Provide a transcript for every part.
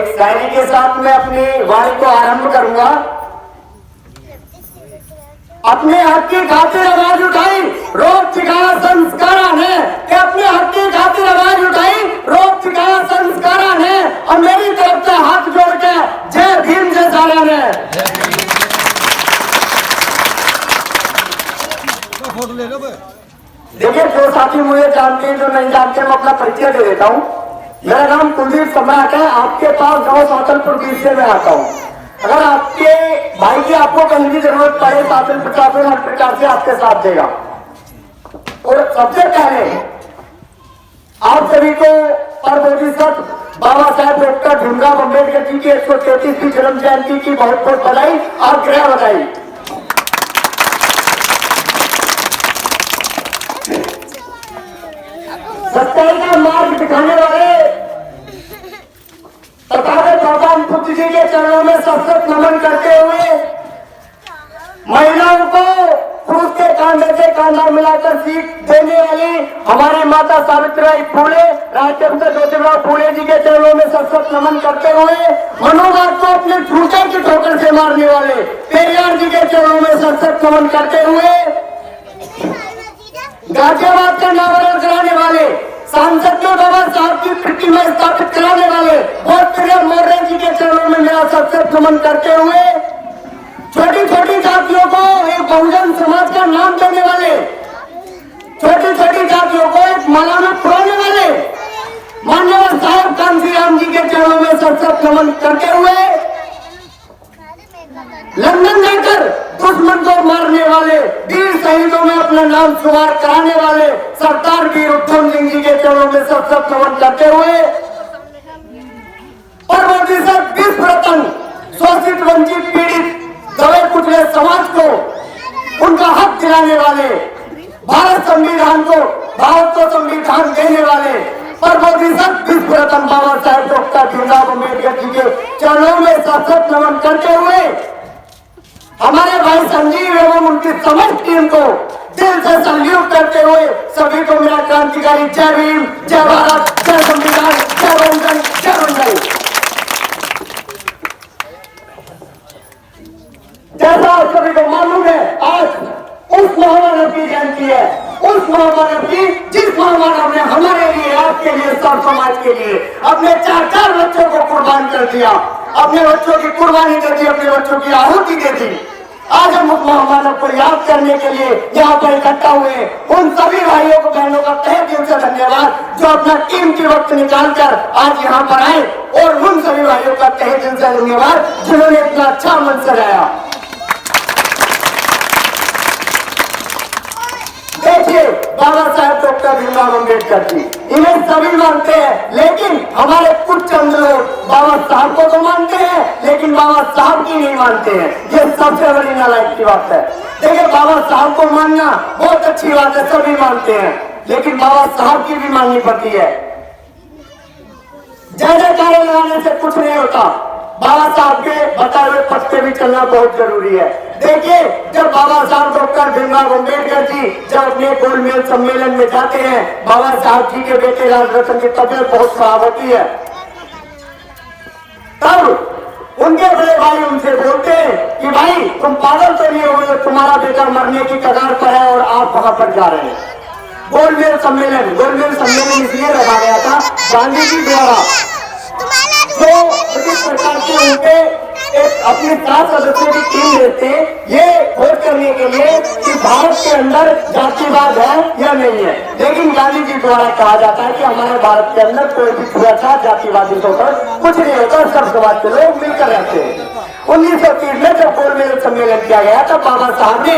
एक शायरी के साथ मैं अपनी वाणी को आरंभ करूंगा। अपने हक की खातिर आवाज उठाई, रोक ठिकाना संस्कारा ने, कि अपने हक की खातिर आवाज उठाई, रोक ठिकाना संस्कारा ने, और मेरी तरफ से हाथ जोड़ के जय भीम जय सारा ने। देखिए, जो साथी मुझे जानते हैं, जो नहीं जानते, मैं अपना परिचय दे देता हूँ। मेरा नाम कुलदीप सम्राट है। आपके पास गाँव सातलपुर बीच से मैं आता हूँ। अगर आपके भाई की आपको कहीं की जरूरत पड़े, शासन प्रशासन हर प्रकार से आपके साथ देगा। और सबसे पहले आप सभी को परमोदिसत बाबा साहेब डॉक्टर भीमराव अम्बेडकर जी की 133वीं जन्म जयंती की बहुत बहुत बधाई और गृह बधाई। सच्चाई का मार्ग दिखाने वाले तथागत भगवान बुद्ध जी के चरणों में सशक्त नमन करते हुए महिलाओं को क्रूस के कांधे से कांधा मिलाकर सीख देने वाली हमारी माता सावित्रीबाई फूले, राजचंद्र ज्योतिराव फूले जी के चरणों में सशक्त नमन करते हुए मनोवाद को अपने ठूठे की ठोकर से मारने वाले पेरियार जी के चरणों में सशक्त नमन करते हुए गाजियाबाद का नामकरण कराने वाले सांसद में बाबा साहब की प्रतिमा स्थापित कराने वाले बहुत प्रिय मौर्य जी के चरणों में मेरा सशक्त नमन करते हुए छोटी छोटी जातियों को एक बहुजन समाज का नाम देने वाले, छोटी छोटी जातियों को एक मौलाना पुराने वाले माननीय साहब कांसी राम जी के चरणों में सशक्त नमन करते हुए लंदन जाकर दुश्मन को मारने वाले वीर शहीदों में अपना नाम शुमार कराने वाले सरदार वीर उधम सिंह जी के चरणों में सशक्त नमन करते हुए परमोदिसत विश्व रत्न शोषित वंचित पीड़ित दबे कुचले समाज को उनका हक दिलाने वाले, भारत संविधान को भारत को संविधान देने वाले परमोदिसत विश्व रत्न बाबा साहेब डॉक्टर भीमराव अम्बेडकर जी के चरणों में सशक्त नमन करते हुए हमारे भाई संजीव एवं उनकी समस्त टीम को दिल से सल्यूट करते हुए सभी को मेरा क्रांतिकारी जय भीम, जय भारत, जय संविधान, जय वंदन, जय वंदन। जैसा सभी को मालूम है, आज उस महामानव की जयंती है, उस महामानव की जिस महामानव ने हमारे लिए, आपके लिए, सब समाज के लिए अपने 4 बच्चों को कुर्बान कर दिया, अपने बच्चों की कुर्बानी कर दी, अपने बच्चों की आहुति दे दी। आज हम उस महामानव को याद करने के लिए यहाँ पर इकट्ठा हुए। उन सभी भाइयों को बहनों का तहे दिल से धन्यवाद जो अपना कीमती वक्त निकालकर आज यहाँ पर आए, और उन सभी भाइयों का तहे दिल से धन्यवाद जिन्होंने इतना अच्छा मंच सजाया। देखिए, बाबा साहेब डॉक्टर भीमराव अम्बेडकर जी, इन्हें सभी मानते हैं, लेकिन हमारे कुछ चंद लोग बाबा साहब को तो मानते हैं लेकिन बाबा साहब की नहीं मानते हैं। ये सबसे बड़ी नालायक की बात है। देखिए, बाबा साहब को मानना बहुत अच्छी बात है, सभी मानते हैं, लेकिन बाबा साहब की भी माननी पड़ती है। जय जयकारे लगाने से कुछ नहीं होता, बाबा साहब के बताए हुए पथ पे भी चलना बहुत जरूरी है। देखिए, जब बाबा साहब डॉक्टर भीमराव अम्बेडकर जी जब अपने गोलमेज सम्मेलन में जाते हैं, बाबा साहब जी के बेटे राजरतन की तबीयत बहुत खराब होती है, तब उनके बड़े भाई उनसे बोलते हैं कि भाई तुम पागल तो नहीं हो गए, तुम्हारा बेटा मरने की कगार पर है और आप वहां पर जा रहे हैं। गोलमेज सम्मेलन इसलिए रखा गया था गांधी जी द्वारा, तो इस प्रकार के उनके एक अपनी 7 सदस्यों की टीम देते ये वोट करने के लिए कि भारत के अंदर जातिवाद है या नहीं है। लेकिन गांधी जी द्वारा कहा जाता है कि हमारे भारत के अंदर कोई भी छुआछूत जातिवादी होकर कुछ नहीं होता, सब समाज के लोग मिलकर रहते हैं। 1930 में जब गोलमेज सम्मेलन किया गया तब बाबा साहब ने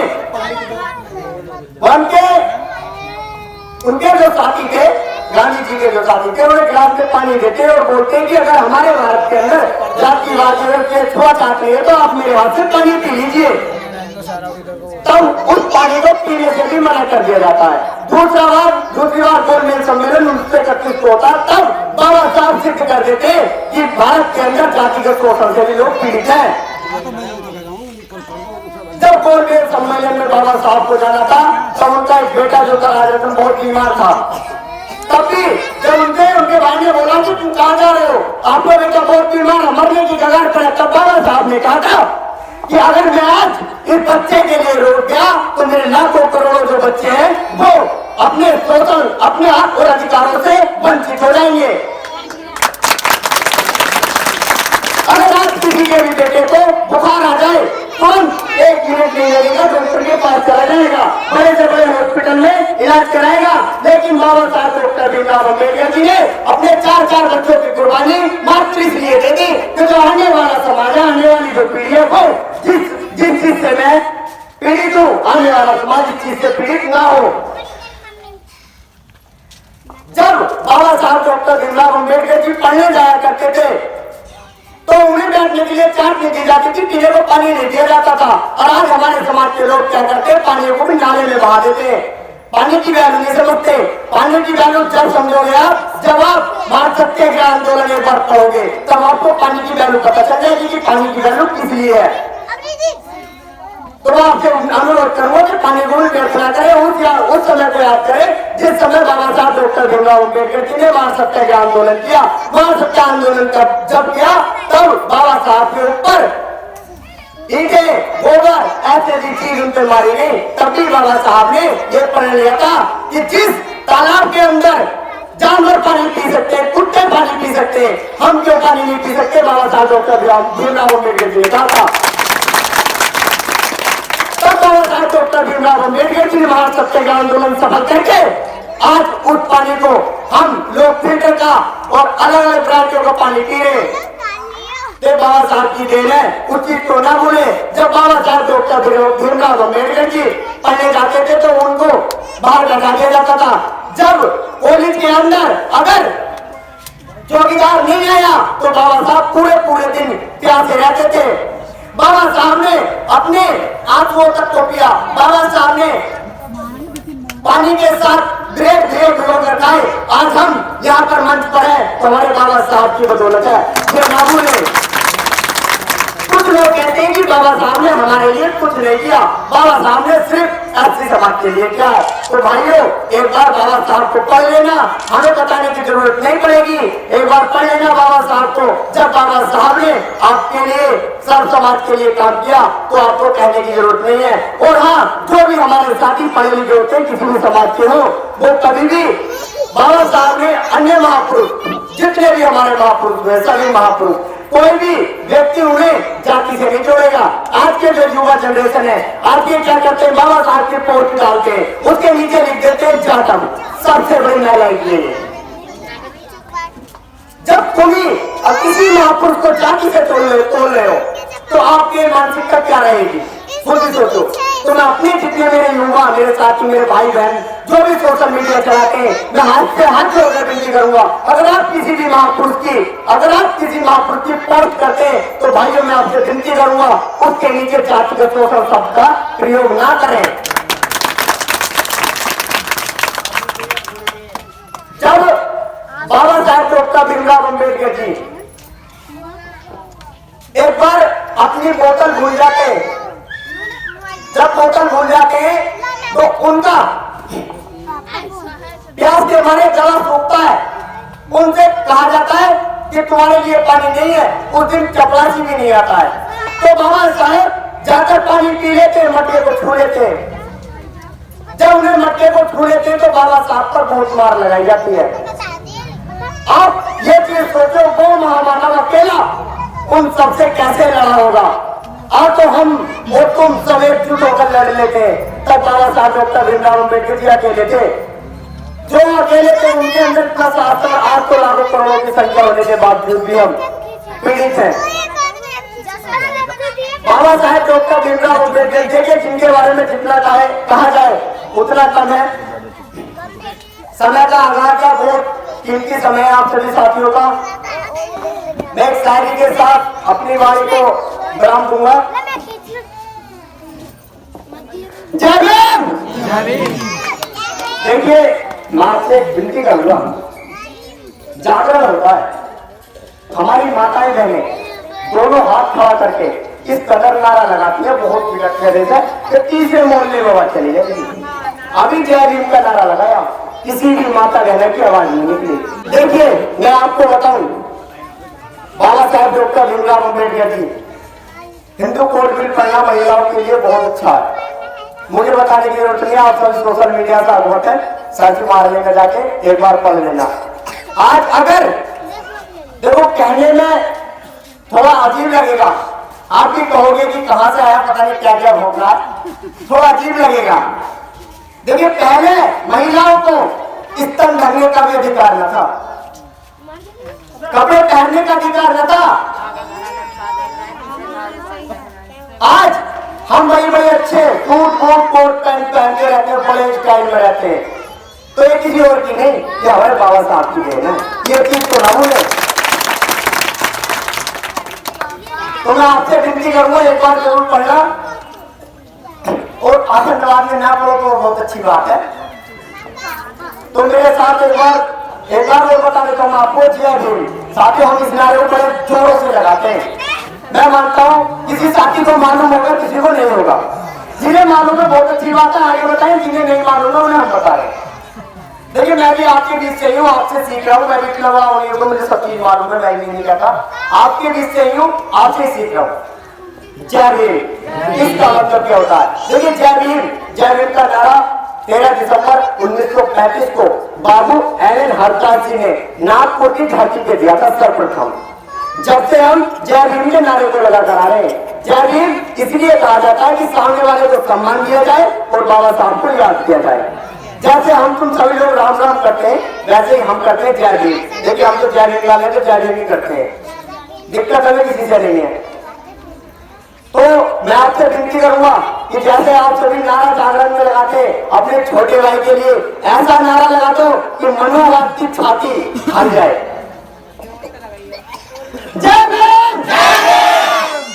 उनके जो साथी थे, गांधी जी के जो साथी थे, उन्हें गिलास में पानी देते और बोलते हैं कि अगर हमारे भारत के अंदर जातिवाद छुआ चाहते हैं तो आप मेरे हाथ से पानी पी लीजिए। तब उस पानी को पीने से भी मना कर दिया जाता है। दूसरी बार गोलमेज सम्मेलन 1931 को होता, तब बाबा साहब सिद्ध कर देते कि भारत के अंदर जातिगत शोषण से भी लोग पीड़ित हैं। जब गोलमेज सम्मेलन में बाबा साहब को जाना था तब उनका एक बेटा जो था राजरतन बहुत बीमार था। तब भी जब उनके भाई ने बोला कि तुम कहाँ जा रहे हो? आपका बेटा बहुत बीमार है, मरने की कगार पर है। तब बाबा साहब ने कहा था कि अगर मैं आज इस बच्चे के लिए रोक गया तो मेरे लाखों करोड़ों जो बच्चे हैं वो अपने शोषण, अपने हक और अधिकारों से वंचित हो जाएंगे। अगर आज किसी के भी बेटे को बुखार आ जाए तुरंत 1 मिनट नहीं लगेगा, डॉक्टर के पास चला जाएगा, बड़े से बड़े हॉस्पिटल में इलाज कराएगा। लेकिन बाबा साहब डॉक्टर भीमराव अम्बेडकर जी ने अपने 4 बच्चों की कुर्बानी मात्र इसलिए दे दी कि जो आने वाला समाज है, आने वाली जो पीढ़ी है वो जिस चीज से मैं पीड़ित हूँ, आने वाला समाज इस चीज से पीड़ित ना हो। जब बाबा साहब डॉक्टर भीमराव अम्बेडकर जी पढ़ने जाया करते थे तो उन्हें बैठने के लिए चाट नहीं दी जाती थी, पीने को पानी नहीं दिया जाता था। और आज हमारे समाज के लोग क्या करते हैं, पानी को भी नाले में बहा देते हैं। पानी की वैल्यू नहीं समझते। पानी की वैल्यू जब समझोगे आप, जब आप मार सकते हैं आंदोलन एक बार पढ़ोगे, तब आपको पानी की वैल्यू पता चल जाएगी कि पानी की वैल्यू किस लिए है। तो मैं आपसे अनुरोध करूंगा कि पानी को भी व्यर्थ ना करें, उस समय को याद करें जिस समय बाबा साहब डॉक्टर भीमराव अम्बेडकर जी ने मार सत्याग्रह का आंदोलन किया। मार सत्याग्रह आंदोलन जब किया तब बाबा साहब के ऊपर ईंटें, गोबर ऐसे भी चीज उन पर मारी गई। तब भी बाबा साहब ने यह प्रण लिया था कि जिस तालाब के अंदर जानवर पानी पी सकते हैं, कुत्ते पानी पी सकते हैं, हम क्यों पानी नहीं पी सकते। बाबा साहब डॉक्टर भीमराव अम्बेडकर जी ने कहा था। बाबा साहब डॉक्टर भीमराव अम्बेडकर जी ने महान सत्याग्रह आंदोलन सफल करके आज उस पानी को हम लोग फिल्टर का और अलग अलग ब्रांडों का पानी पी रहे हैं। बाबा साहब की देन है, उस चीज को ना भूले। जब बाबा साहब डॉक्टर भीमराव अम्बेडकर जी पढ़ने जाते थे तो उनको बाहर लगा दिया जाता था। जब कॉलेज के अंदर अगर चौकीदार नहीं आया तो बाबा साहब पूरे दिन प्यासे रहते थे। बाबा साहब ने अपने आंसुओं तक को पिया। बाबा साहब ने पानी के साथ ग्रेट कर खाए। आज हम यहाँ पर मंच पर है तो हमारे बाबा साहब की बदौलत है। ये ना भूलें। कुछ लोग कहते हैं कि बाबा साहब ने हमारे लिए कुछ नहीं किया, बाबा साहब ने सिर्फ एससी समाज के लिए किया। तो भाइयों एक बार बाबा साहब को पढ़ लेना, हमें बताने की जरूरत नहीं पड़ेगी। एक बार पढ़ लेना बाबा साहब को। जब बाबा साहब ने आपके लिए, सब समाज के लिए काम किया तो आपको कहने की जरूरत नहीं है। और हाँ, जो भी हमारे साथी पढ़े लिखे होते हैं, किसी भी समाज के हो, वो कभी भी बाबा साहब ने अन्य महापुरुष, जितने भी हमारे महापुरुष हैं, सभी महापुरुष, कोई भी व्यक्ति उन्हें जाति से नहीं जोड़ेगा। आज के जो युवा जनरेशन है, आज ये क्या करते हैं, बाबा साहब के पोस्ट डालते हैं, उसके नीचे लिख देते हैं जाटम। सबसे बड़ी नालायक ये है। जब तुम ही किसी महापुरुष को जाति से तोड़ रहे हो तो आपकी मानसिकता क्या रहेगी, खुद ही सोचो। तो मैं अपने जितने मेरे युवा, मेरे साथी, मेरे भाई बहन जो भी सोशल मीडिया चलाते हैं, मैं हाथ से हाथ जोड़कर विनती करूंगा, अगर आप किसी महापुरुष की पोस्ट करते हैं तो भाइयों मैं आपसे विनती करूंगा उसके नीचे जातिगत शोषण शब्द का प्रयोग ना करें। जब बाबा साहब डॉक्टर भीमराव अम्बेडकर जी एक बार अपनी बोतल भूल जाते हैं, जब बोतल भूल जाते हैं तो उनका प्यास के मारे गला सूखता है। उनसे कहा जाता है कि तुम्हारे लिए पानी नहीं है। उस दिन चपरासी भी नहीं आता है। तो बाबा साहब जाकर पानी पी लेते, मटके को छू लेते। जब उन्हें मटके को छू लेते तो बाबा साहब पर बहुत मार लगाई जाती है। आप ये चीज सोचो, वो महामानव अकेला उन सबसे कैसे लड़ा होगा। और तो हम और तुम सब एकजुट होकर लड़ लेते हैं। तब बाबा साहब डॉक्टर भीमराव अम्बेडकर जी अकेले थे। जो अकेले थे उनके अंदर इतना साहस था। आज तो लाखों करोड़ों की संख्या होने के बावजूद भी हम पीड़ित हैं। बाबा साहब डॉक्टर भीमराव अम्बेडकर देखिए, जिनके बारे में जितना कहा जाए उतना कम है। समय का आगाज का बहुत कीमती समय है आप सभी साथियों का। मैं एक शायरी के साथ अपनी वाणी को विराम दूंगा। जय भीम। देखिए, मां से विनती करूंगा, जागरण होता है, हमारी माताएं बहनें दोनों हाथ खड़ा करके इस कदर नारा लगाती है, बहुत बिगड़ते जैसा कि तीसरे मोहल्ले में बात चली जाएगी। अभी जय भीम का नारा लगाया, किसी भी माता बहना की आवाज नहीं निकली। देखिए मैं आपको बताऊं, बाबा साहब doctor Bhimrao Ambedkar ji, Hindu code bill पढ़ना महिलाओं के लिए बहुत अच्छा है। मुझे बताने की जरूरत नहीं, आप सब सोशल मीडिया का अवगत है, सर्च मार लेना जाके एक बार पढ़ लेना। आज अगर देखो कहने में थोड़ा अजीब लगेगा, आप भी कहोगे कि कहां से आया पता नहीं क्या क्या भोग रहा है, थोड़ा अजीब लगेगा। देखिए पहले महिलाओं को स्तन ढकने का भी अधिकार न था, कपड़े पहनने का अधिकार न था। आज हम बड़े बड़े अच्छे सूट बूट कोट पैंट पहन के रहते हैं, बड़े स्टाइल में रहते हैं, तो ये किसी और की नहीं, ये हमारे बाबा साहब की देन है। ये चीज तो ना भूले। तो मैं आपसे विनती करूंगा एक बार जरूर पढ़ना, और आतंकवाद में ना पढ़ो तो बहुत अच्छी बात है। तो मेरे साथ एक बार और बता देता हूँ आपको, जय भीम। साथियों हम इस नारे को बड़े जोरों से लगाते हैं। मैं मानता हूँ किसी साथी को मालूम होगा, किसी को नहीं होगा। जिन्हें मालूम है बहुत अच्छी बात है, आगे बताएं। जिन्हें नहीं मालूम है उन्हें हम बता रहे हैं। देखिए मैं भी आपके बीच से ही हूँ, आपसे सीख रहा हूँ। मैं भी इतना बड़ा होने को मुझे सब चीज मालूम है, मैं भी नहीं कहता। आपके बीच से ही हूँ, आपसे सीख रहा हूँ। जय भीम इसका मतलब क्या होता है? देखिए जय भीम का नारा 13 दिसंबर 1935 को बाबू एलन हरदास जी ने नागपुर की झांकी पे दिया था सर्वप्रथम। जब से हम जय भीम के नारे को लगातार आ रहे हैं। जय भीम इसलिए कहा जाता है कि सामने वाले को सम्मान दिया जाए और बाबा साहब को याद किया जाए। जैसे हम तुम सभी लोग राम राम करते हैं, वैसे ही हम करते हैं जय भीम। देखिए हम तो जय भीम वाले तो जय भीम ही करते हैं, दिक्कत हमें किसी से नहीं है। तो मैं आपसे विनती करूंगा कि जैसे आप सभी नारा जागरण में लगाते अपने छोटे भाई के लिए, ऐसा नारा लगा दो कि मनोवाद की छाती हल जाए। जय भीम, जय भीम,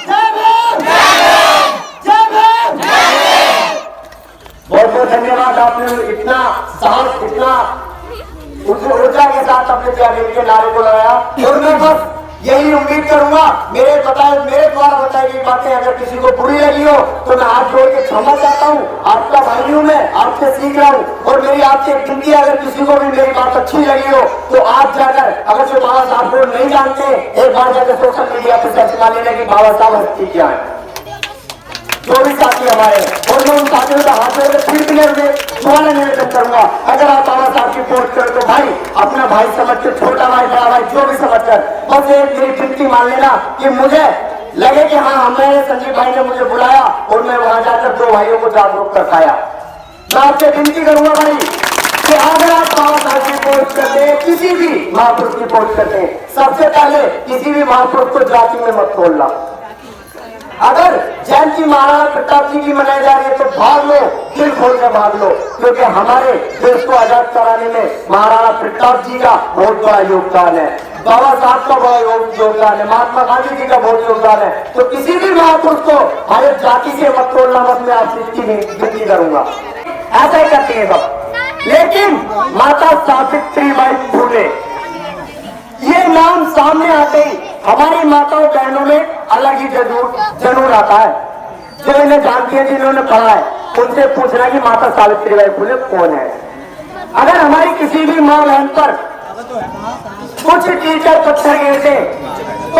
जय भीम, जय भीम, जय भीम। बहुत बहुत धन्यवाद, आपने इतना साहस, इतना ऊर्जा के साथ अपने जय भीम के नारे को लगाया। और मैं बस यही उम्मीद करूंगा, मेरे द्वारा बताई गई बातें अगर किसी को बुरी लगी हो तो मैं हाथ जोड़ के क्षमा चाहता हूँ। आपका भाई हूँ मैं, आपसे सीख रहा हूँ। और मेरी आपसे एक विनती है, अगर किसी को भी मेरी बात अच्छी लगी हो तो आप जाकर, अगर जो बाबा साहब को नहीं जानते, एक बार जाकर सोशल मीडिया पर सर्च मार लेना कि बाबा साहब हस्ती क्या है। जो भी साथी हमारे, और मैं उन साथियों का हाथ जोड़ फिर दोबारा निवेदन करूंगा, अगर आप बाबा साहब की पोस्ट करें तो भाई अपना भाई समझ के, छोटा भाई बड़ा भाई जो भी समझ कर, बस एक मेरी विनती मान लेना कि मुझे लगे कि हाँ हमें संजीव भाई ने मुझे बुलाया और मैं वहां जाकर 2 भाइयों को जागरूक कर पाया। मैं आपसे विनती करूंगा भाई कि अगर आप बाबा साहब की पोस्ट करते हैं, किसी भी महापुरुष की पोस्ट करते हैं, सबसे पहले किसी भी महापुरुष को जाति में मत तोड़ना। अगर जयंती महाराणा प्रताप जी की मनाई जा रही है तो भाग लो, दिल खोल कर भाग लो, क्योंकि हमारे देश को आजाद कराने में महाराणा प्रताप जी का बहुत बड़ा योगदान है, बाबा साहब का बड़ा योगदान है, महात्मा गांधी जी का बहुत योगदान है। तो किसी भी महापुरुष को हमारे जाति से मत तोड़ना, मत मैं आपसे विनती करूंगा। ऐसा ही करते हैं सब। लेकिन माता सावित्रीबाई फुले ये नाम सामने आते ही हमारी माताओं बहनों में अलग ही जरूर आता है। जो इन्हें जानती है, जिन्होंने पढ़ा है, उनसे पूछना कि माता सावित्रीबाई फुले कौन है। अगर हमारी किसी भी माँ बहन पर कुछ टीचर पत्थर गिरते तो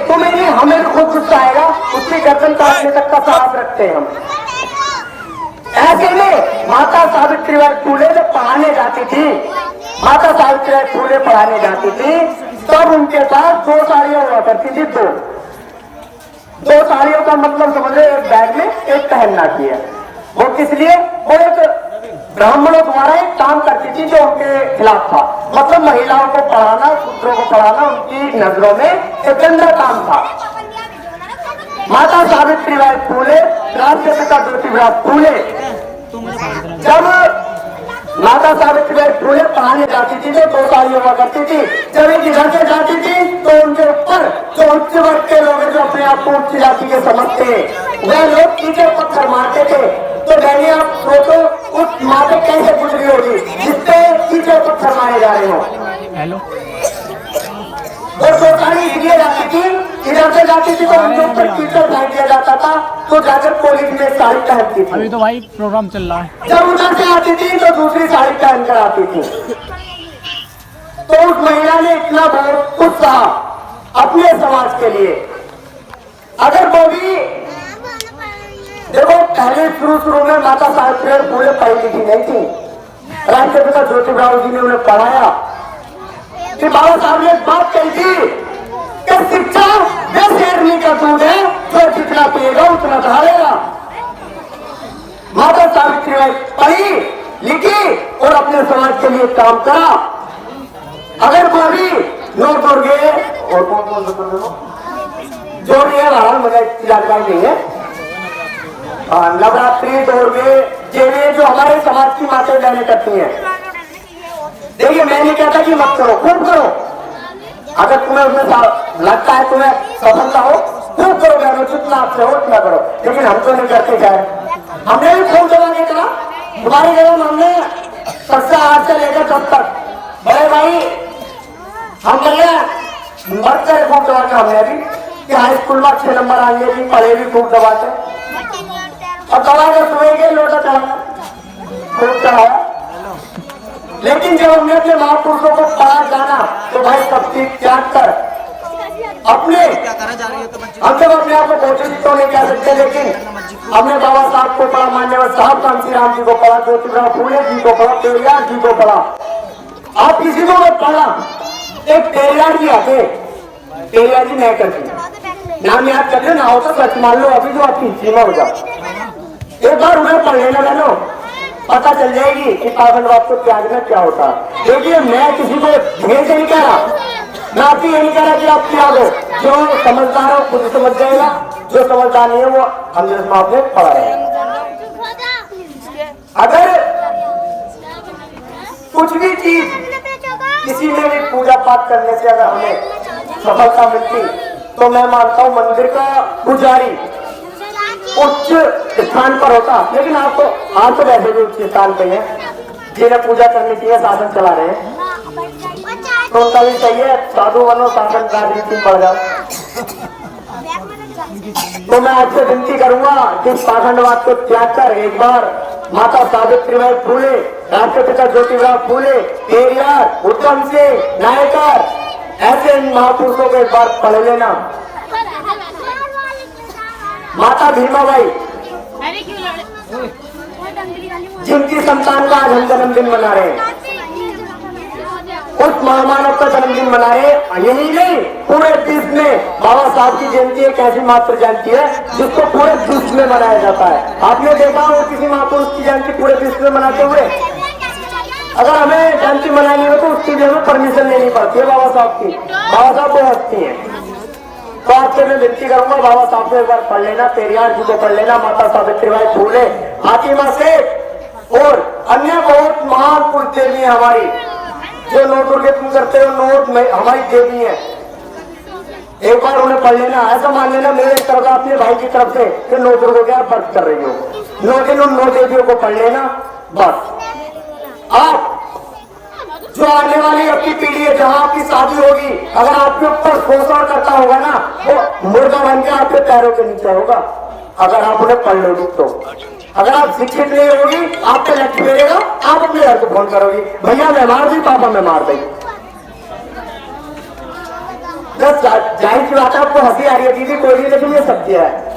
तुम्हें नहीं, हमें खुद गुस्सा आएगा। उसकी गर्दन काटने तक का साहस रखते हैं हम। ऐसे में माता सावित्रीबाई फुले जब पढ़ाने जाती थी, माता सावित्रीबाई फुले पढ़ाने जाती थी, तब उनके पास 2 साड़ियां हुआ करती थी। 2 साड़ियों का मतलब समझ लो, एक बैग में एक पहनना की है। वो किस लिए? वो एक ब्राह्मणों द्वारा एक काम करती थी जो उनके खिलाफ था। मतलब महिलाओं को पढ़ाना, पुत्रों को पढ़ाना उनकी नजरों में एक गंदा काम था। माता सावित्रीबाई फुले, राष्ट्रपिता ज्योतिराव फुले, जब माता सावित्रीबाई फुले पढ़ाने जाती थी तो 2 साड़ियां हुआ करती थी। जब एक घर से जाती थी तो उनके ऊपर जो उच्च वर्ग के लोग जो अपने आप को उच्च जाति के समझते हैं, वह लोग कीचड़ पत्थर मारते थे। तो मैंने आप सोचो उस माता कैसे गुजरी होगी जिससे कीचड़ पत्थर मारे जा रहे हो। और 2 मारी इसलिए जाती थी, इधर से जाती थी तो उनके ऊपर कीचड़ फेंक दिया जाता था, तो जाकर कॉलेज में साड़ी पहनती थी। अभी तो भाई प्रोग्राम चल रहा है। जब उधर से आती थी तो दूसरी साड़ी पहन कर आती थी। तो उस महिला ने इतना बहुत कुछ कहा अपने समाज के लिए। अगर वो भी देखो, पहले शुरू में माता सावित्री फूले पढ़ी लिखी नहीं थी, राष्ट्रपिता ज्योतिराव जी ने उन्हें पढ़ाया कि बाबा साहब ने एक बात कही थी कि शिक्षा वे शेरनी का दूध है, जो जितना पिएगा उतना धारेगा। माता सावित्री ने पढ़ी लिखी और अपने समाज के लिए काम करा। अगर वो भी नो दुर्गे और कौन जो भी है वहां मुझे जानकारी नहीं है, नवरात्रि दुर्गे ये जो हमारे समाज की माताएं बहनें करती हैं, देखिए मैं नहीं कहता कि मत करो, खूब करो। अगर तुम्हें उसमें लगता है तुम्हें सफलता हो, खूब करो बहनों, जितना आपसे हो उतना करो। लेकिन हम तो नहीं करते जाए, हमने भी खूब दबा के करा। तुम्हारी जगह में हमने सबसे आज से लेकर तब तक बड़े भाई हम मर करे खूब दबा के हमने भी कि हाई स्कूल में अच्छे नंबर आएंगे भी, पढ़े भी खूब दबाते और दबा कर सुबह के लोटा चढ़ाया, खूब चढ़ाया। लेकिन जब हमने अपने महापुरुषों को पढ़ा जाना तो भाई सब चीज त्याग कर अपने हम जब अपने आप को कोशिश तो नहीं कह सकते, लेकिन हमने बाबा साहब को पढ़ा, मान्यवर साहब कांसी राम जी को पढ़ा, ज्योतिराव फूले जी को पढ़ा, पेरियार जी को पढ़ा। आप किसी को मत पढ़ा, एक पेरियार जी आते, पेरियार जी नहीं करती, नाम याद कर लो ना हो तो सच मान लो अभी जो आपकी सीमा हो जाए। एक बार उन्हें पढ़ लेना बहनों, पता चल जाएगी कि पाखंडवाद को त्यागना क्या होता है। देखिए मैं किसी को भेज नहीं कह रहा, मैं आपको ये नहीं कह रहा कि आप त्यागो, जो समझदार हो खुद समझ जाएगा, जो समझदार नहीं है वो हमने आपने पढ़ा है। अगर कुछ भी चीज किसी में भी पूजा पाठ करने से अगर हमें सफलता मिलती तो मैं मानता हूँ मंदिर का पुजारी उच्च स्थान पर होता। लेकिन आप तो वैसे भी उच्च स्थान पे हैं, जिन्हें पूजा करनी चाहिए शासन चला रहे हैं तो उनका भी सही है, साधु बनो शासन राजनीति बढ़ जाओ। तो मैं आपसे विनती करूंगा कि पाखंडवाद को त्याग कर एक बार माता सावित्रीबाई फूले, राष्ट्रपिता ज्योतिराव फूले, पेरियार, उधम सिंह, नायकर, ऐसे महापुरुषों को एक बार पढ़ लेना। माता भीमाबाई जिनकी संतान का आज हम जन्मदिन मना रहे हैं, उस महामानव का जन्मदिन मना रहे। यही नहीं, पूरे विश्व में बाबा साहब की जयंती एक ऐसी मात्र जयंती है जिसको पूरे विश्व में मनाया जाता है। आपने देखा हो किसी महापुरुष की जयंती पूरे विश्व में मनाते हुए? अगर हमें जयंती मनानी हो तो उसकी भी हमें परमिशन लेनी पड़ती है बाबा साहब की। बाबा साहब वो हस्ती है। तो आपसे मैं विनती करूंगा बाबा साहब को एक बार पढ़ लेना, पेरियार जी को पढ़ लेना, माता सावित्रीबाई फूले, फातिमा शेख और अन्य बहुत महान पुरुष देवी हमारी, जो नौ दुर्गे तुम करते हो, नौ हमारी देवी है। एक बार उन्हें पढ़ लेना, ऐसा मान लेना मेरे तरफ अपने भाई की तरफ से कि नौ दुर्गों क्या व्रत कर रही हो, 9 दिन उन 9 देवियों को पढ़ लेना। बस आप जो आने वाली आपकी पीढ़ी है, जहां आपकी शादी होगी, अगर आपके ऊपर शोषण करता होगा ना, वो मुर्गा बन के आपके पैरों के नीचे होगा। अगर आप उन्हें पढ़ लोगी तो, अगर आप शिक्षित नहीं होगी, आप पे लठ मिलेगा, आप अपने घर को फोन करोगी, भैया मैं मार दी, पापा मैं मार दी। बस जाहिर सी बात है, आपको हंसी आ रही है दीदी, कोई नहीं, लेकिन ये सत्य है।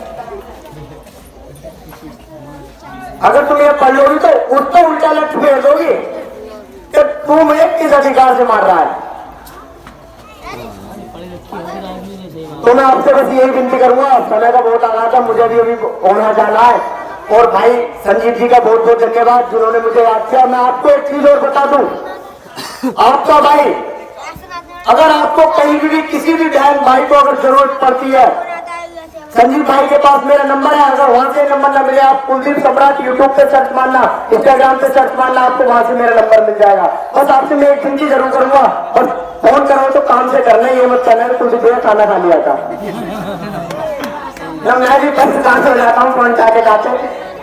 अगर तुम ये पढ़ लोगी तो उसको उल्टा लठ फेर दोगी कि तू मुझे किस अधिकार से मार रहा है। तो मैं आपसे बस यही विनती करूंगा, समय का बहुत आ रहा था, मुझे भी अभी होना जाना है। और भाई संजीव जी का बहुत बहुत धन्यवाद जिन्होंने मुझे याद किया। मैं आपको एक चीज और बता दूं, आपका भाई अगर आपको कहीं भी किसी भी बहन भाई को अगर जरूरत पड़ती है, संजीव भाई के पास मेरा नंबर है। अगर वहां से नंबर न मिले, आप कुलदीप सम्राट यूट्यूब पे सर्च मारना, इंस्टाग्राम पे सर्च मारना, आपको वहां से मेरा नंबर मिल जाएगा। बस आपसे मैं एक विनती जरूर करूंगा, बस फोन करो तो काम से करना, ये मत कहना कुलदीप खाना खा लिया था। मैं भी पैसे हो जाता हूँ फोन चाहते जाते।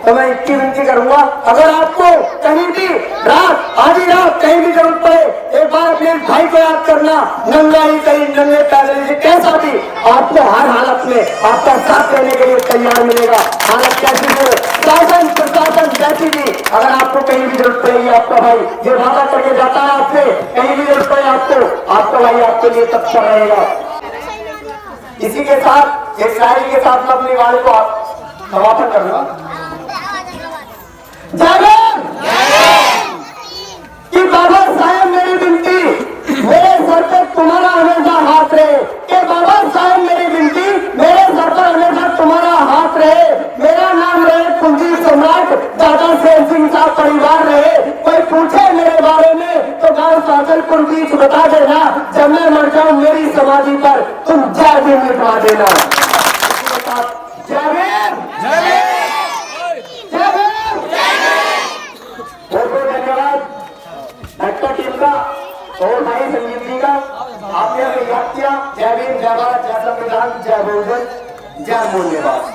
तो मैं इतनी विनती करूंगा, अगर आपको कहीं भी रात आधी रात कहीं भी जरूरत पड़े, एक बार अपने भाई को याद करना, नंगा ही कहीं नंगे पैदल से कैसा भी आपको हर हालत में आपका साथ देने के लिए तैयार मिलेगा। हालत कैसी भी हो, शासन प्रशासन जैसी भी, अगर आपको कहीं भी जरूरत पड़ेगी, आपका भाई ये वादा करके जाता है आपसे, कहीं भी जरूरत पड़े आपको, आपका भाई आपके लिए तत्पर रहेगा। इसी के साथ एक शायरी के साथ मैं अपनी वाणी को समापन करूंगा। कि बाबा साहब मेरी विनती, मेरे सर पर तुम्हारा हमेशा हाथ रहे, कि बाबा साहब मेरी विनती, मेरे सर पर हमेशा तुम्हारा हाथ रहे, मेरा नाम रहे कुंजी सम्राट, दादा सेन सिंह साहब परिवार रहे, कोई पूछे मेरे बारे में तो गांव साजलपुर बीच बता देना, जब मैं मर जाऊं मेरी समाधि पर तुम जय भीम लिखवा देना। जय भीम, जय भीम, जय भीम, बहुत बहुत धन्यवाद डॉक्टर टीम का और भाई संजीव जी का, आपने हमें याद किया। जय भीम, जय भारत, जय संविधान, जय बहुजन, जय मूल्यवाद।